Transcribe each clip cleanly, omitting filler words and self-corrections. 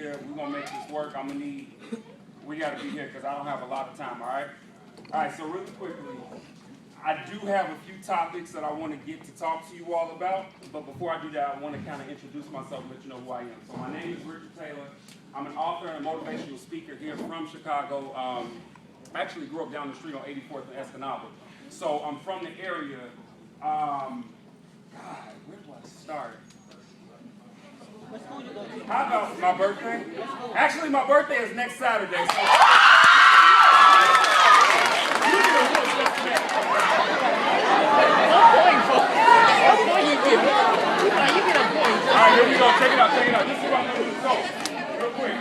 here. We're going to make this work. We got to be here because I don't have a lot of time, all right? All right, so really quickly, I do have a few topics that I want to get to talk to you all about, but before I do that, I want to kind of introduce myself and let you know who I am. So my name is Richard Taylor. I'm an author and a motivational speaker here from Chicago. I actually grew up down the street on 84th and Escanaba. So I'm from the area. God, where do I start? How about my birthday? Actually, my birthday is next Saturday. So all right, here we go. Check it out. This is what I'm going to do. So, real quick.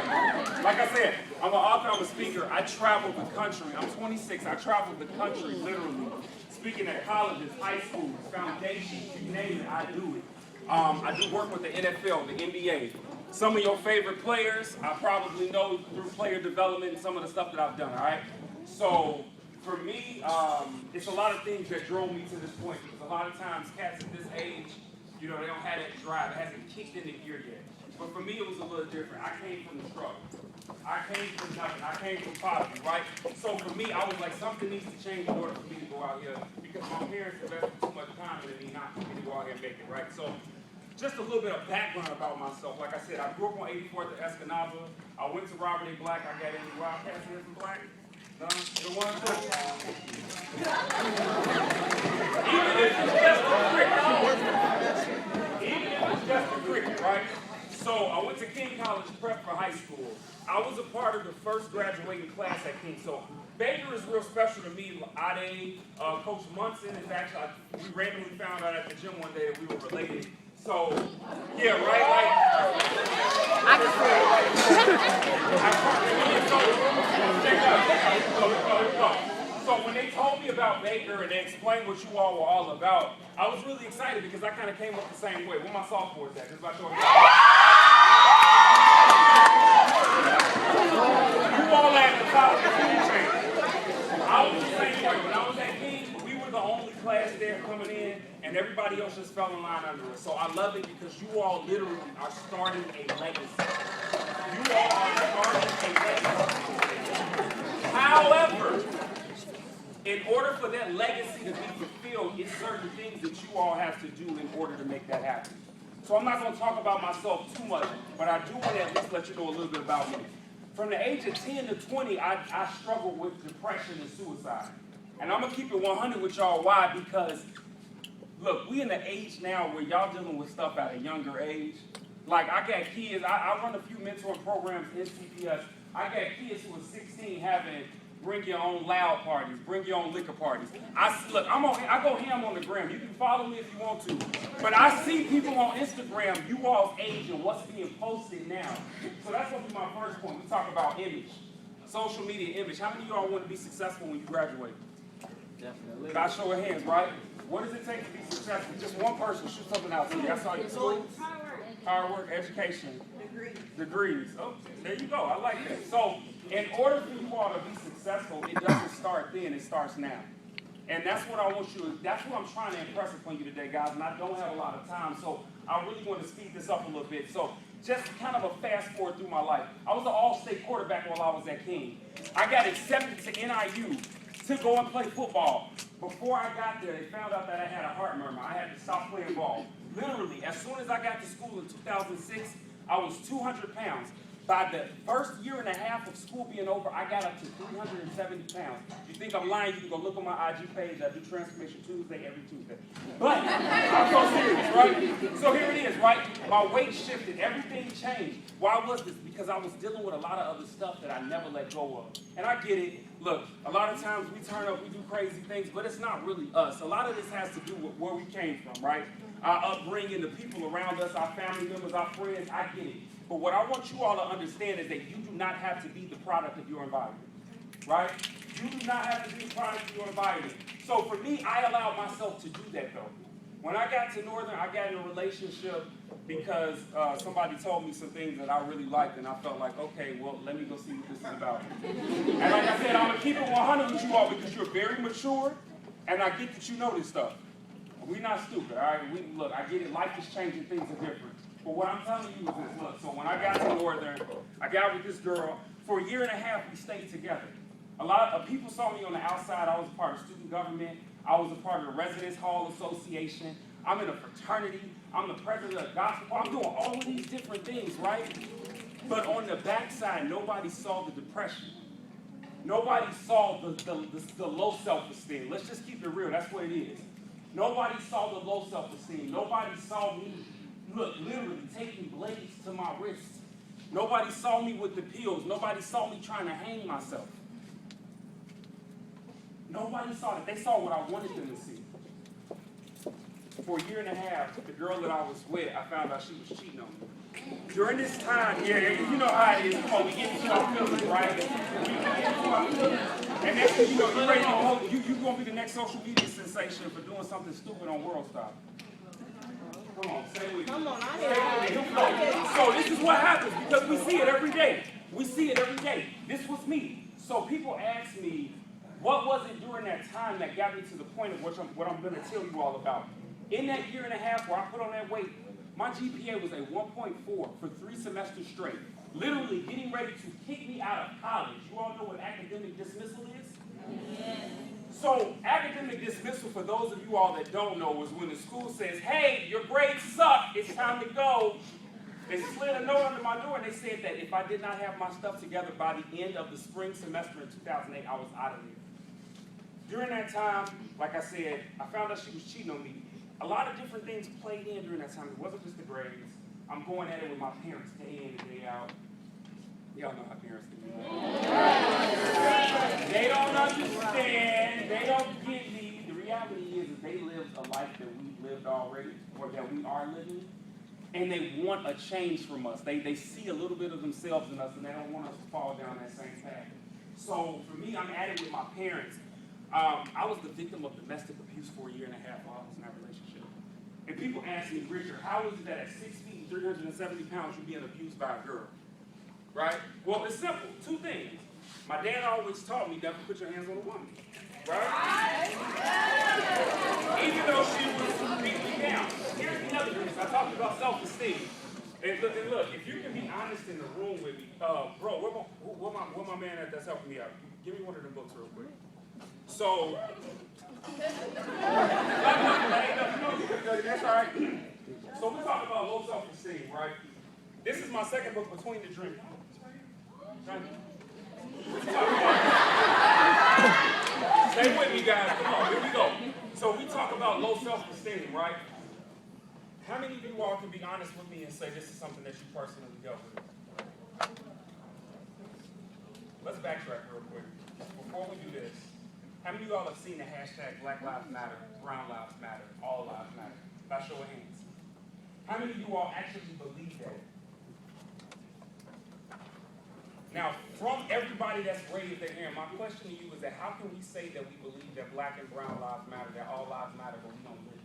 Like I said, I'm an author, I'm a speaker. I travel the country. I'm 26. I travel the country, literally. Speaking at colleges, high schools, foundations, you name it, I do it. I do work with the NFL, the NBA. Some of your favorite players, I probably know through player development and some of the stuff that I've done, all right? So, for me, it's a lot of things that drove me to this point, because a lot of times cats at this age, you know, they don't have that drive. It hasn't kicked into gear yet. But for me, it was a little different. I came from the struggle. I came from nothing. I came from poverty, right? So for me, I was like, something needs to change in order for me to go out here, because my parents invested too much time in me not for me to go out here and make it, right? So just a little bit of background about myself. Like I said, I grew up on 84th at Escanaba. I went to Robert A. Black. I got into Wildcats here from Black. The one who even if it's just a cricket, right? So I went to King College Prep for high school. I was a part of the first graduating class at King. So Baker is real special to me. Ade, Coach Munson, in fact, we randomly found out at the gym one day that we were related. So, yeah, right? Like, I can So when they told me about Baker and they explained what you all were all about, I was really excited because I kind of came up the same way. Where my sophomores at? Just about showing you. You all at the top of the food chain. I was the same way. When I was at King, we were the only class there coming in, and everybody else just fell in line under us. So I love it because you all literally are starting a legacy. You all are starting a legacy. However, in order for that legacy to be fulfilled, it's certain things that you all have to do in order to make that happen. So I'm not going to talk about myself too much, but I do want to at least let you know a little bit about me. From the age of 10 to 20, I struggled with depression and suicide. And I'm going to keep it 100 with y'all. Why? Because, look, we in the age now where y'all dealing with stuff at a younger age. Like, I got kids, I run a few mentoring programs in CPS. I got kids who are 16 having bring your own loud parties, bring your own liquor parties. I go ham on the gram. You can follow me if you want to. But I see people on Instagram, you all's age and what's being posted now. So that's going to be my first point. We talk about image, social media image. How many of y'all want to be successful when you graduate? Definitely. God, show of hands, right? What does it take to be successful? Just one person, shoot something out to you. That's all you do. Hard work, education. Degrees. Oh, there you go. I like that. So, in order for you all to be successful, it doesn't start then, it starts now. And that's what that's what I'm trying to impress upon you today, guys, and I don't have a lot of time, so I really want to speed this up a little bit. So, just kind of a fast forward through my life. I was an all-state quarterback while I was at King. I got accepted to NIU to go and play football. Before I got there, they found out that I had a heart murmur. I had to stop playing ball. Literally, as soon as I got to school in 2006, I was 200 pounds. By the first year and a half of school being over, I got up to 370 pounds. If you think I'm lying, you can go look on my IG page. I do Transformation Tuesday every Tuesday. But I'm so serious, right? So here it is, right? My weight shifted. Everything changed. Why was this? Because I was dealing with a lot of other stuff that I never let go of. And I get it. Look, a lot of times we turn up, we do crazy things, but it's not really us. A lot of this has to do with where we came from, right? Our upbringing, the people around us, our family members, our friends. I get it. But what I want you all to understand is that you do not have to be the product of your environment, right? You do not have to be the product of your environment. So for me, I allowed myself to do that, though. When I got to Northern, I got in a relationship because somebody told me some things that I really liked, and I felt like, okay, well, let me go see what this is about. And like I said, I'm going to keep it 100 with you all because you're very mature, and I get that you know this stuff. We're not stupid, all right? Look, I get it. Life is changing. Things are different. But what I'm telling you is this, look, so when I got to Northern, I got with this girl. For a year and a half, we stayed together. A lot of people saw me on the outside. I was a part of student government. I was a part of the Residence Hall Association. I'm in a fraternity. I'm the president of gospel. I'm doing all of these different things, right? But on the backside, nobody saw the depression. Nobody saw the low self-esteem. Let's just keep it real. That's what it is. Nobody saw the low self-esteem. Nobody saw me, look, literally taking blades to my wrists. Nobody saw me with the pills. Nobody saw me trying to hang myself. Nobody saw it. They saw what I wanted them to see. For a year and a half, the girl that I was with, I found out she was cheating on me. During this time, yeah, you know how it is. Come on, we get into our feelings, right? We get into our feelings. And next thing you know, you're ready to go. You're going to be the next social media sensation for doing something stupid on World Star. Come on, say it with me. Come on, I hear it. So this is what happens because we see it every day. We see it every day. This was me. So people ask me, what was it during that time that got me to the point of what I'm going to tell you all about? In that year and a half where I put on that weight, my GPA was a 1.4 for 3 semesters straight. Literally getting ready to kick me out of college. You all know what academic dismissal is? Yes. So academic dismissal, for those of you all that don't know, is when the school says, hey, your grades suck, it's time to go. They slid a note under my door and they said that if I did not have my stuff together by the end of the spring semester in 2008, I was out of there. During that time, like I said, I found out she was cheating on me. A lot of different things played in during that time. It wasn't just the grades. I'm going at it with my parents day in and day out. Y'all know how parents can do. They don't understand. They don't get me. The reality is they lived a life that we've lived already, or that we are living, and they want a change from us. They see a little bit of themselves in us, and they don't want us to fall down that same path. So for me, I'm at it with my parents. I was the victim of domestic abuse for a year and a half while I was in that relationship. And people ask me, Richard, how is it that at 6 feet and 370 pounds you're being abused by a girl? Right? Well, it's simple. 2 things. My dad always taught me never put your hands on a woman. Right? Even though she was beating me down. Here's the other reason. I talked about self-esteem. And look, if you can be honest in the room with me, bro, where my man that's helping me out? Give me one of them books real quick. So, that's all right. So we talk about low self-esteem, right? This is my second book, Between the Dream. Stay with me, guys. Come on, here we go. So we talk about low self-esteem, right? How many of you all can be honest with me and say this is something that you personally dealt with? Let's backtrack real quick. Before we do this, how many of you all have seen the hashtag Black Lives Matter, Brown Lives Matter, All Lives Matter? By show of hands. How many of you all actually believe that? Now, from everybody that's raised their hand, my question to you is that how can we say that we believe that Black and Brown lives matter, that all lives matter, but we don't live?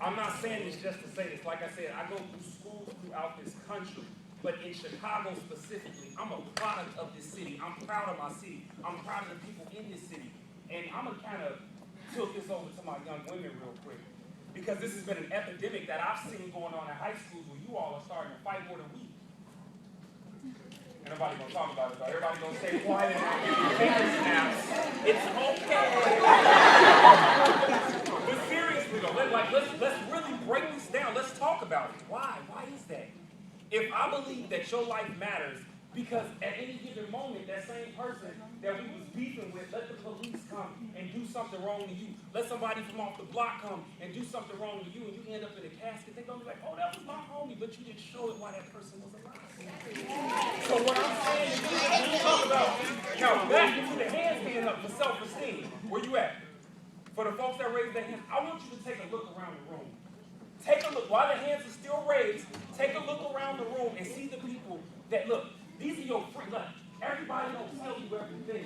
I'm not saying this just to say this. Like I said, I go through schools throughout this country. But in Chicago specifically, I'm a product of this city. I'm proud of my city. I'm proud of the people in this city. And I'm going to kind of tilt this over to my young women real quick. Because this has been an epidemic that I've seen going on in high schools where you all are starting to fight more than we. Ain't nobody going to talk about it, though. Everybody going to stay quiet and not give you finger snaps. It's okay. But seriously, though, let's really break this down. Let's talk about it. Why? Why is that? If I believe that your life matters, because at any given moment, that same person that we was beefing with, let the police come and do something wrong to you. Let somebody from off the block come and do something wrong to you, and you end up in a casket. They're going to be like, oh, that was my homie, but you didn't show it why that person was alive. So what I'm saying is, when you talk about, now back to the hands being up for self-esteem. Where you at? For the folks that raise their hands, I want you to take a look around the room. Take a look, while the hands are still raised, take a look around the room and see the people that, look, these are your friends. Look, everybody don't tell you everything.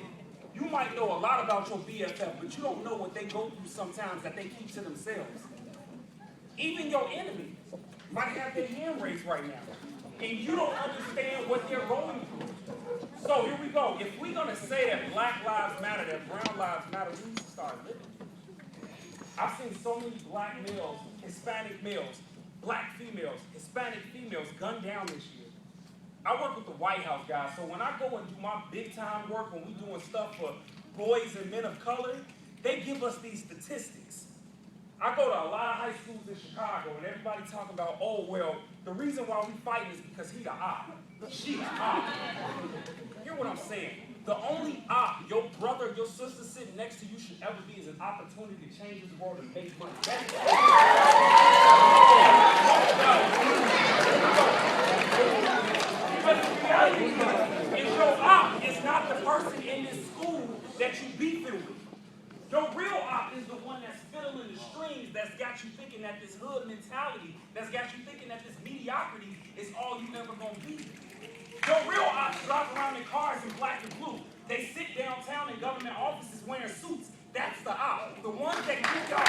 You might know a lot about your BFF, but you don't know what they go through sometimes that they keep to themselves. Even your enemies might have their hand raised right now, and you don't understand what they're going through. So here we go. If we're going to say that Black lives matter, that brown lives matter, we need to start living. I've seen so many black males, Hispanic males, black females, Hispanic females gunned down this year. I work with the White House guys, so when I go and do my big time work, when we doing stuff for boys and men of color, they give us these statistics. I go to a lot of high schools in Chicago, and everybody talking about, oh, well, the reason why we fighting is because he the op. She the op. Hear what I'm saying? The only op your brother, your sister sitting next to you should ever be is an opportunity to change this world and make money. That's it. But the reality is your op is not the person in this school that you beefing with. Your real op is the one that's fiddling the strings, that's got you thinking that this hood mentality, that's got you thinking that this mediocrity is all you ever gonna be. Your real ops drive around in cars in black and blue. They sit downtown in government offices wearing suits. That's the op. The ones that get y'all.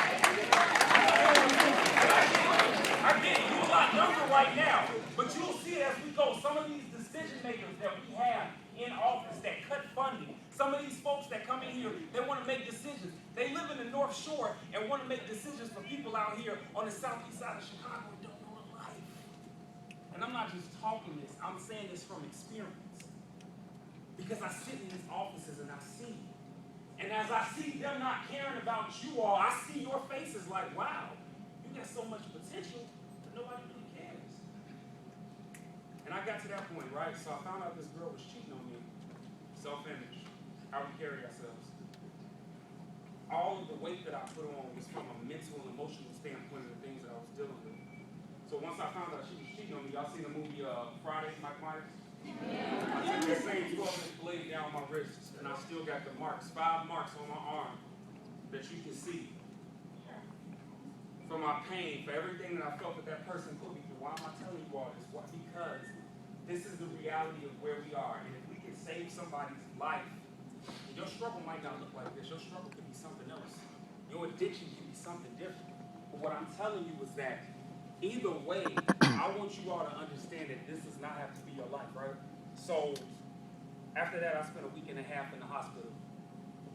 I get it. You're a lot younger right now, but you'll see it as we go. Some of these decision makers that we have in office that cut funding, some of these folks that come in here, they want to make decisions. They live in the North Shore and want to make decisions for people out here on the southeast side of Chicago who don't know life. And I'm not just talking this, I'm saying this from experience. Because I sit in these offices and I see. And as I see them not caring about you all, I see your faces like, wow, you got so much potential, but nobody really cares. And I got to that point, right? So I found out this girl was cheating on me. Self-image, how we carry ourselves. All of the weight that I put on was from a mental and emotional standpoint of the things that I was dealing with. So once I found out she was cheating on me, y'all seen the movie Friday, Mike Myers? Yeah. I took that same 12-inch blade down my wrist, and I still got the marks, 5 marks on my arm that you can see. For my pain, for everything that I felt that person put me through. Why am I telling you all this? What? Because this is the reality of where we are. And if we can save somebody's life, your struggle might not look like this. Your struggle could be something else. Your addiction can be something different. But what I'm telling you is that either way, I want you all to understand that this does not have to be your life, right? So after that, I spent a week and a half in the hospital.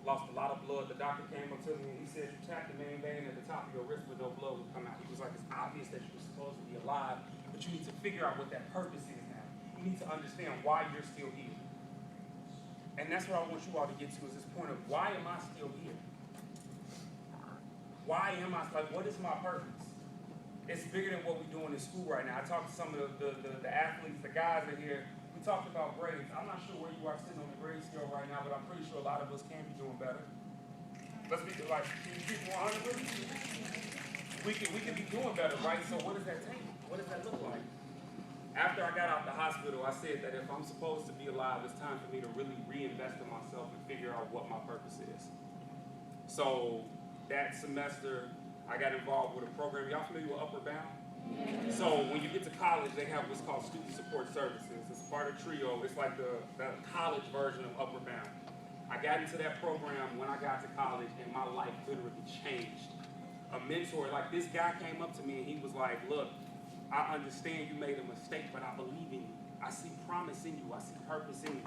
Lost a lot of blood. The doctor came up to me and he said, you tapped the main vein at the top of your wrist, but no blood would come out. He was like, it's obvious that you're supposed to be alive, but you need to figure out what that purpose is now. You need to understand why you're still here. And that's what I want you all to get to, is this point of, why am I still here? Why am I, like, what is my purpose? It's bigger than what we're doing in school right now. I talked to some of the athletes, the guys in here. We talked about grades. I'm not sure where you are sitting on the grade scale right now, but I'm pretty sure a lot of us can be doing better. Let's be like, can you keep 100 with me? We can be doing better, right? So what does that take? What does that look like? After I got out the hospital, I said that if I'm supposed to be alive, it's time for me to really reinvest in myself and figure out what my purpose is. So that semester, I got involved with a program. Y'all familiar with Upward Bound? Yeah. So when you get to college, they have what's called Student Support Services. It's part of TRIO. It's like the college version of Upward Bound. I got into that program when I got to college, and my life literally changed. A mentor, like this guy came up to me, and he was like, look, I understand you made a mistake, but I believe in you. I see promise in you. I see purpose in you.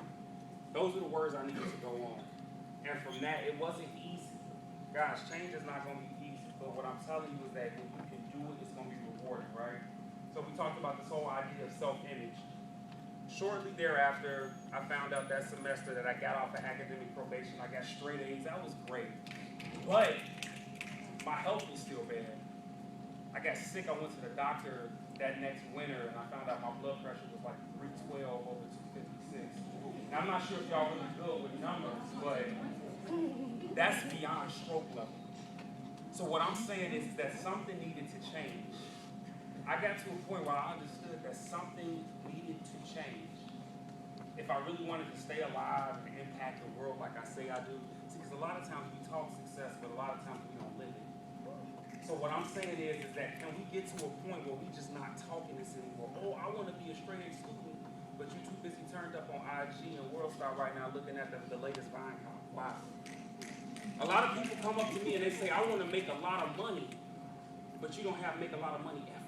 Those are the words I needed to go on. And from that, it wasn't easy. Guys, change is not going to be easy. But what I'm telling you is that when you can do it, it's going to be rewarding, right? So we talked about this whole idea of self-image. Shortly thereafter, I found out that semester that I got off of academic probation. I got straight A's. That was great. But my health was still bad. I got sick. I went to the doctor that next winter, and I found out my blood pressure was like 312 over 256. Now, I'm not sure if y'all really good with numbers, but that's beyond stroke level. So what I'm saying is that something needed to change. I got to a point where I understood that something needed to change. If I really wanted to stay alive and impact the world like I say I do, see, because a lot of times we talk success, but a lot of times we don't live it. So what I'm saying is that can we get to a point where we just not talking this anymore? Oh, I want to be a straight A student, but you're too busy turned up on IG and WorldStar right now looking at the latest Vine comp. Wow. A lot of people come up to me and they say, I want to make a lot of money, but you don't have make a lot of money effort.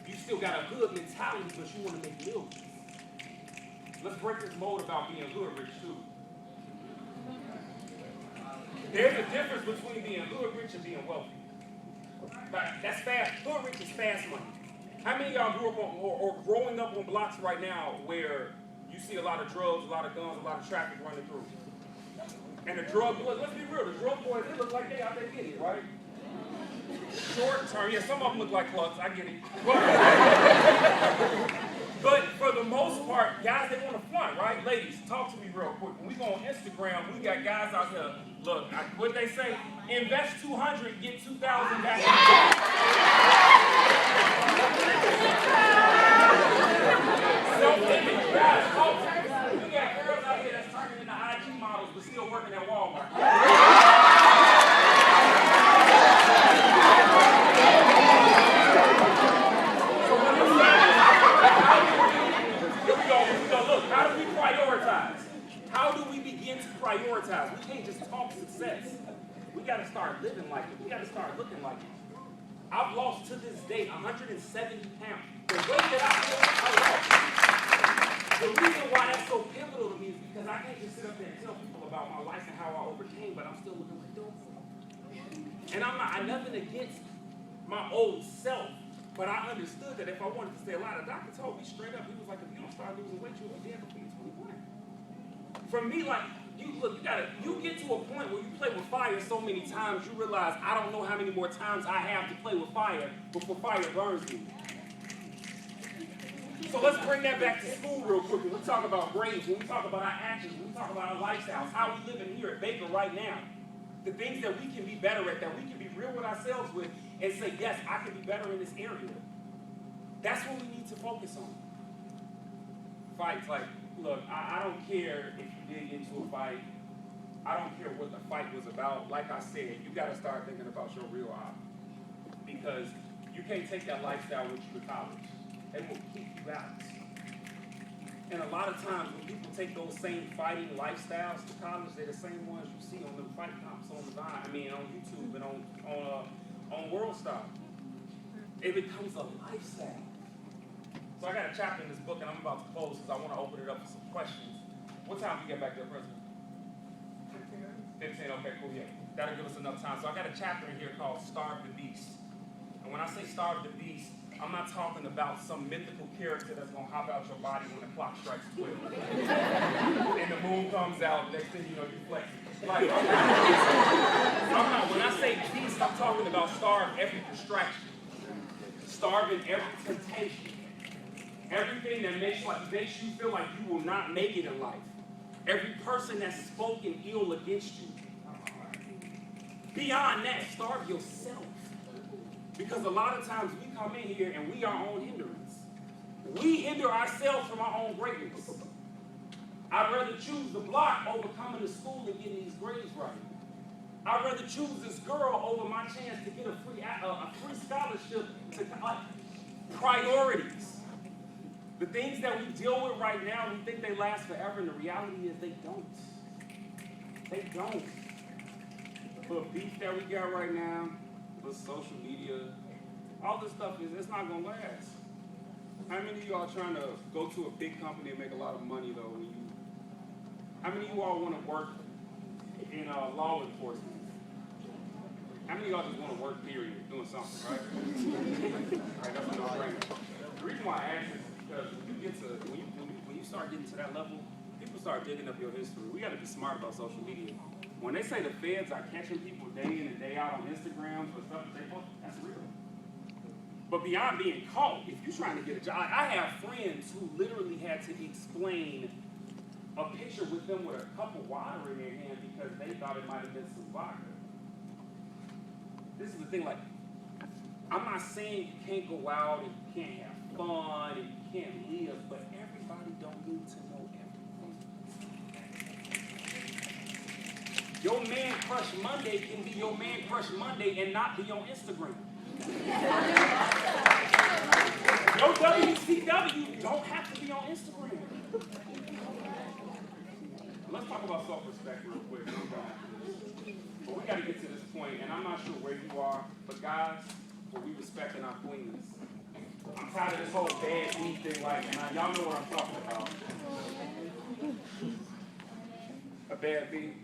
You still got a hood mentality, but you want to make millions. Let's break this mold about being hood rich too. There's a difference between being hood rich and being wealthy. That's fast. Hood rich is fast money. How many of y'all grew up on, or growing up on blocks right now where you see a lot of drugs, a lot of guns, a lot of traffic running through? And the drug boys, let's be real, the drug boys, they look like they out there getting it, right? Short term, yeah, some of them look like clucks, I get it. But for the most part, guys, they want to flaunt, right? Ladies, talk to me real quick. When we go on Instagram, we got guys out here, look, what they say, invest 200, get 2,000 back. Self-image, guys, talk to me. We got girls out here that's turning into IG models, but still working at Walmart. Look, how do we prioritize? How do we begin to prioritize? We can't just talk success. We got to start living like it. We got to start looking like it. I've lost to this day 170 pounds. The way that I lost. The reason why that's so pivotal to me is because I can't just sit up there and tell people about my life and how I overcame, but I'm still looking like dope. And I'm nothing against my old self. But I understood that if I wanted to stay alive, the doctor told me straight up, he was like, if you don't start losing weight, you'll be dead before you're 21. For me, like, you get to a point where you play with fire so many times, you realize I don't know how many more times I have to play with fire before fire burns me. So let's bring that back to school real quick. When we talk about grades, when we talk about our actions, when we talk about our lifestyles, how we living here at Baker right now, the things that we can be better at, that we can be real with ourselves with, and say, yes, I can be better in this area. That's what we need to focus on. Fights, like, look, I don't care if you did get into a fight. I don't care what the fight was about. Like I said, you got to start thinking about your real eye. Because you can't take that lifestyle with you to college. They will keep you out. And a lot of times when people take those same fighting lifestyles to college, they're the same ones you see on the fight comps on the Vine, on YouTube and on World Star. It becomes a lifestyle. So I got a chapter in this book, and I'm about to close because I want to open it up for some questions. What time do we get back there, President? 15, okay, cool, yeah. That'll give us enough time. So I got a chapter in here called Starve the Beast. And when I say starve the beast, I'm not talking about some mythical character that's going to hop out your body when the clock strikes 12. And the moon comes out, next thing you know, you flex. Like, I'm not, when I say beast, I'm talking about starve every distraction. Starving every temptation. Everything that makes you feel like you will not make it in life. Every person that's spoken ill against you. Beyond that, starve yourself. Because a lot of times we come in here and we are our own hindrance. We hinder ourselves from our own greatness. I'd rather choose the block over coming to school and getting these grades right. I'd rather choose this girl over my chance to get a free scholarship to priorities. The things that we deal with right now, we think they last forever, and the reality is they don't. They don't. The beef that we got right now, the social media, all this stuff, it's not going to last. How many of you all trying to go to a big company and make a lot of money, though? How many of you all want to work in law enforcement? How many of y'all just want to work, period, doing something, right? Right, that's a no-brainer. The reason why I ask this is because when you start getting to that level, people start digging up your history. We got to be smart about social media. When they say the feds are catching people day in and day out on Instagram for stuff that they post, that's real. But beyond being caught, if you're trying to get a job, I have friends who literally had to explain a picture with them with a cup of water in their hand because they thought it might have been some vodka. This is the thing, like, I'm not saying you can't go out and you can't have fun and you can't live, but everybody don't need to know everything. Your man crush Monday can be your man crush Monday and not be on Instagram. Your WCW don't have to be on Instagram. Let's talk about self-respect real quick. I'm done. But we got to get to this point, and I'm not sure where you are, but guys, we respecting our queens. I'm tired of this whole bad beat thing, like, and y'all know what I'm talking about. A bad B.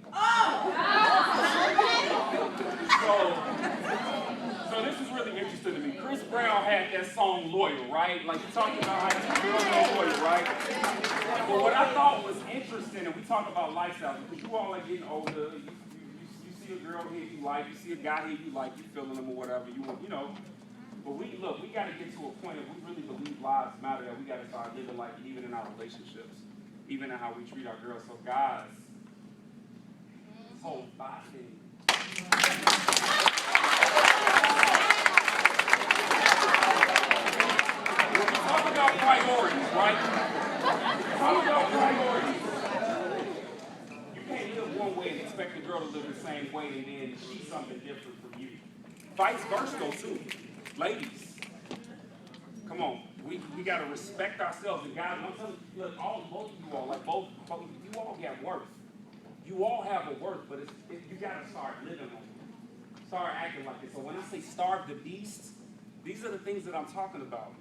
So this is really interesting to me. Chris Brown had that song Loyal, right? Like you talking about how girls are loyal, right? But what I thought was interesting, and we talk about lifestyle, because you all are getting older, you see a girl here you like, you see a guy here you like, you feeling them or whatever, you know. But we got to get to a point if we really believe lives matter, that we got to start living like it even in our relationships, even in how we treat our girls. So guys, this whole body thing. Talk about priorities, right? Talk about priorities. You can't live one way and expect the girl to live the same way and then she's something different from you. Vice versa though too. Ladies, come on. We got to respect ourselves. And guys, I'm telling you, look, both of you all, like both you all got worth. You all have a worth, but you got to start living on it. Start acting like it. So when I say starve the beast, these are the things that I'm talking about.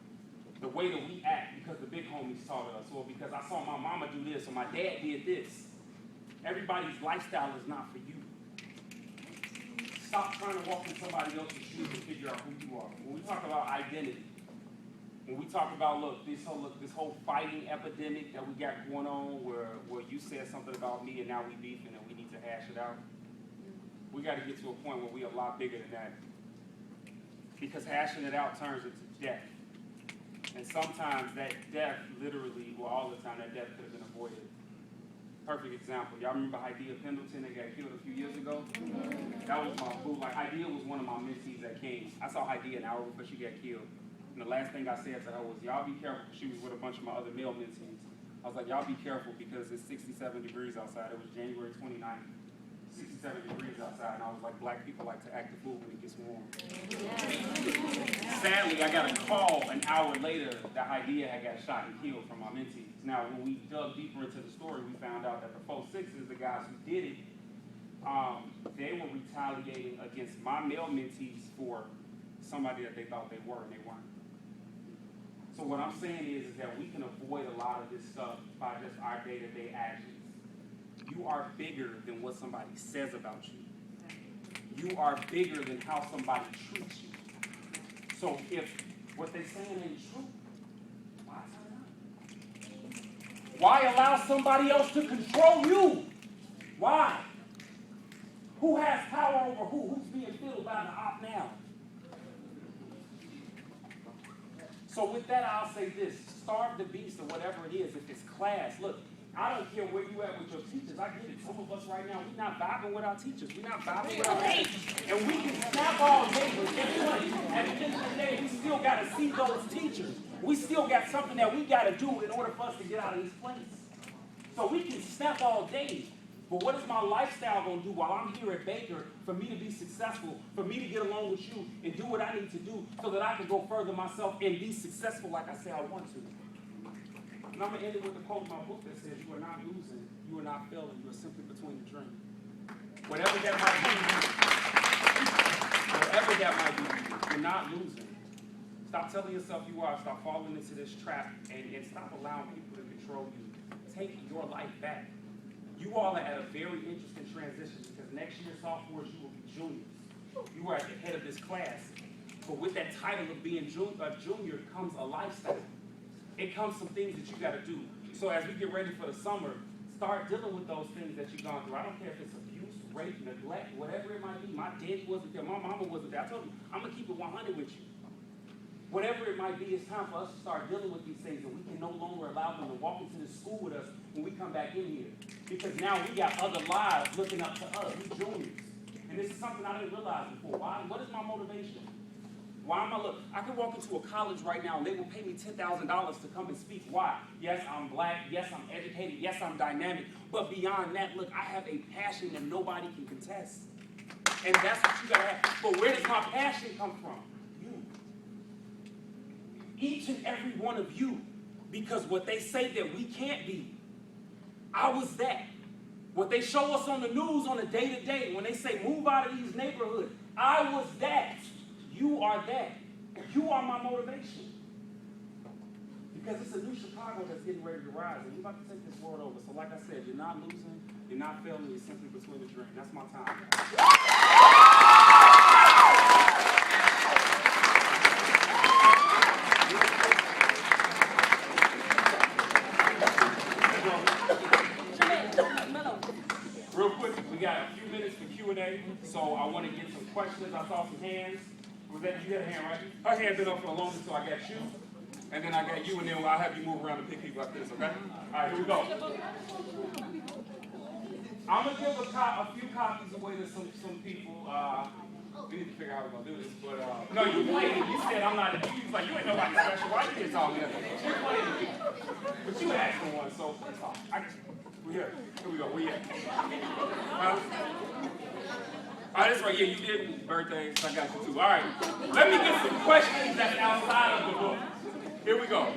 The way that we act because the big homies taught us, or because I saw my mama do this, or my dad did this. Everybody's lifestyle is not for you. Stop trying to walk in somebody else's shoes and figure out who you are. When we talk about identity, when we talk about, this whole fighting epidemic that we got going on where you said something about me and now we beefing and we need to hash it out, we got to get to a point where we are a lot bigger than that. Because hashing it out turns into death. And sometimes that death literally, well, all the time, that death could have been avoided. Perfect example. Y'all remember Idea Pendleton that got killed a few years ago? That was my boo. Like, Idea was one of my mentees at King's. I saw Idea an hour before she got killed. And the last thing I said to her was, y'all be careful. She was with a bunch of my other male mentees. I was like, y'all be careful because it's 67 degrees outside. It was January 29th. 67 degrees outside. And I was like, black people like to act the fool when it gets warm. Sadly, I got a call an hour later that Idea had got shot and killed from my mentees. Now, when we dug deeper into the story, we found out that the 4-6s, the guys who did it, they were retaliating against my male mentees for somebody that they thought they were, and they weren't. So what I'm saying is that we can avoid a lot of this stuff by just our day-to-day actions. You are bigger than what somebody says about you. You are bigger than how somebody treats you. So if what they're saying ain't true, why turn up? Why allow somebody else to control you? Why? Who has power over who? Who's being filled by the op now? So with that, I'll say this. Starve the beast or whatever it is. If it's class, look, I don't care where you at with your teachers. I get it. Some of us right now, we're not vibing with our teachers. We're not vibing with our teachers. And we can snap all day, but guess what? At the end of the day, we still got to see those teachers. We still got something that we got to do in order for us to get out of this place. So we can snap all day. But what is my lifestyle going to do while I'm here at Baker for me to be successful, for me to get along with you and do what I need to do so that I can go further myself and be successful like I say I want to? And I'm going to end it with a quote in my book that says, you are not losing, you are not failing, you are simply between the dream. Whatever that might be, you're not losing. Stop telling yourself you are, stop falling into this trap, and stop allowing people to control you. Take your life back. You all are at a very interesting transition because next year, sophomores, you will be juniors. You are at the head of this class. But with that title of being a junior comes a lifestyle. It comes some things that you got to do. So as we get ready for the summer, start dealing with those things that you've gone through. I don't care if it's abuse, rape, neglect, whatever it might be. My daddy wasn't there. My mama wasn't there. I told you, I'm going to keep it 100 with you. Whatever it might be, it's time for us to start dealing with these things, and we can no longer allow them to walk into the school with us when we come back in here. Because now we got other lives looking up to us. We juniors. And this is something I didn't realize before. Why? What is my motivation? Why am I look? I could walk into a college right now and they will pay me $10,000 to come and speak. Why? Yes, I'm black. Yes, I'm educated. Yes, I'm dynamic. But beyond that, look, I have a passion that nobody can contest. And that's what you gotta have. But where does my passion come from? You. Each and every one of you. Because what they say that we can't be, I was that. What they show us on the news on a day-to-day, when they say move out of these neighborhoods, I was that. You are that. You are my motivation. Because it's a new Chicago that's getting ready to rise, and we're about to take this world over. So like I said, you're not losing, you're not failing, you're simply between the dream. That's my time. Real quick, we got a few minutes for Q&A, so I want to get some questions. I saw some hands. Was that you had a hand, right? Her hand been up for the longest, so I got you. And then I got you, and then I'll have you move around and pick people like this, okay? All right, here we go. I'm going to give a few copies away to some people. We need to figure out how we're going to do this. But, no, you played it. You said I'm not a you was like, you ain't nobody special. Why you get all me? You played it. But you asked for one, so it's fine. We're here. Here we go. Where you at? All right, that's right. Yeah, you did birthdays. I got you too. All right. Let me get some questions that's outside of the book. Here we go.